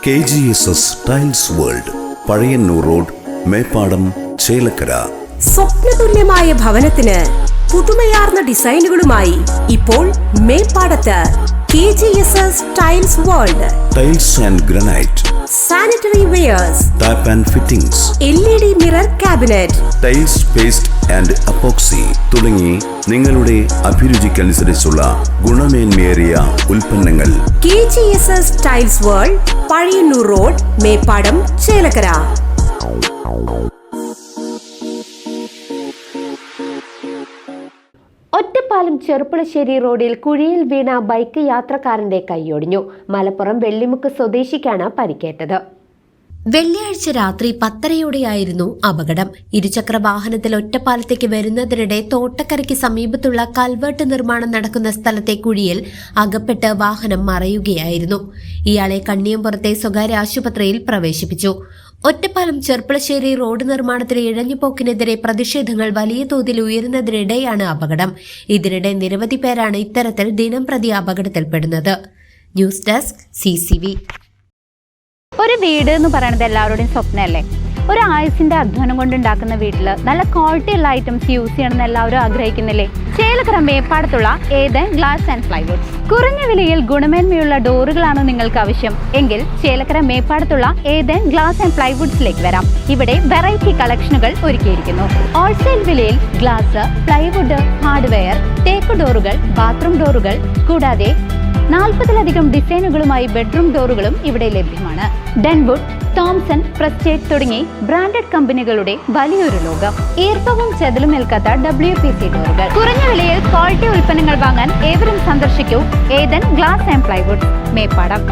KGSS tiles world, Pazhayannur road, Meppadam, Chelakkara. സ്വപ്നതുല്യമായ ഭവനത്തിന് പുതുമയാർന്ന ഡിസൈനുകളുമായി ഇപ്പോൾ മേപ്പാടത്ത് KGSS tiles world. Tiles and granite, sanitary wares, tap and fittings, LED mirror cabinet, tiles paste and epoxy തുടങ്ങി നിങ്ങളുടെ അഭിരുചിക്കനുസരിച്ചുള്ള ഗുണമേന്മയേറിയ ഉൽപ്പന്നങ്ങൾ. KGSS tiles world, Pazhayannur road, Meppadam, Chelakkara. Ottapalam Cherpulassery റോഡിൽ കുഴിയിൽ വീണ ബൈക്ക് യാത്രക്കാരന്റെ കൈയൊടിഞ്ഞു. മലപ്പുറം വെള്ളിമുക്ക് സ്വദേശിക്കാണ് പരിക്കേറ്റത്. വെള്ളിയാഴ്ച രാത്രി 10:30യോടെയായിരുന്നു അപകടം. ഇരുചക്ര വാഹനത്തിൽ ഒറ്റപ്പാലത്തേക്ക് വരുന്നതിനിടെ തോട്ടക്കരയ്ക്ക് സമീപത്തുള്ള കൽവേർട്ട് നിർമ്മാണം നടക്കുന്ന സ്ഥലത്തെ കുഴിയിൽ അകപ്പെട്ട് വാഹനം മറയുകയായിരുന്നു. ഇയാളെ കണ്ണിയമ്പുറത്തെ സ്വകാര്യ ആശുപത്രിയിൽ പ്രവേശിപ്പിച്ചു. ഒറ്റപ്പാലം ചെർപ്പളശ്ശേരി റോഡ് നിർമ്മാണത്തിലെ ഇഴഞ്ഞുപോക്കിനെതിരെ പ്രതിഷേധങ്ങൾ വലിയ തോതിൽ ഉയരുന്നതിനിടെയാണ് അപകടം. ഇതിനിടെ നിരവധി പേരാണ് ഇത്തരത്തിൽ ദിനംപ്രതി അപകടത്തിൽപ്പെടുന്നത്. News desk CCV. ഒരു വീട് എന്ന് പറയുന്നത് എല്ലാവരുടെയും സ്വപ്നമല്ലേ? ഒരു ആയുസിന്റെ അധ്വാനം കൊണ്ടുണ്ടാക്കുന്ന വീട്ടിൽ നല്ല ക്വാളിറ്റി ഉള്ള ഐറ്റംസ് യൂസ് ചെയ്യണമെന്ന് എല്ലാവരും ആഗ്രഹിക്കുന്നില്ലേ? ചേലക്കര മേപ്പാടത്തുള്ള ഏദൻ ഗ്ലാസ് ആൻഡ് പ്ലൈവുഡ്സ്. കുറഞ്ഞ വിലയിൽ ഗുണമേന്മയുള്ള ഡോറുകളാണോ നിങ്ങൾക്ക് ആവശ്യം? എങ്കിൽ ചേലക്കര മേപ്പാടത്തുള്ള ഏദൻ ഗ്ലാസ് ആൻഡ് പ്ലൈവുഡ്സിലേക്ക് വരാം. ഇവിടെ വെറൈറ്റി കളക്ഷനുകൾ ഒരുക്കിയിരിക്കുന്നു. ഹോൾസെയിൽ വിലയിൽ ഗ്ലാസ്, പ്ലൈവുഡ്, ഹാർഡ്വെയർ, തേക്ക് ഡോറുകൾ, ബാത്റൂം ഡോറുകൾ കൂടാതെ 40-ലധികം ഡിസൈനുകളുമായി ബെഡ്റൂം ഡോറുകളും ഇവിടെ ലഭ്യമാണ്. ഡെൻവുഡ്, തോംസൺ, പ്രസ്റ്റേജ് തുടങ്ങി ബ്രാൻഡഡ് കമ്പനികളുടെ വലിയൊരു ലോകം. ഈർപ്പവും ചെതലും നിൽക്കാത്ത WPC ഡോറുകൾ. കുറഞ്ഞ വിലയിൽ ക്വാളിറ്റി ഉൽപ്പന്നങ്ങൾ വാങ്ങാൻ ഏവരും സന്ദർശിക്കൂ Eden glass and plywood, Meppadam.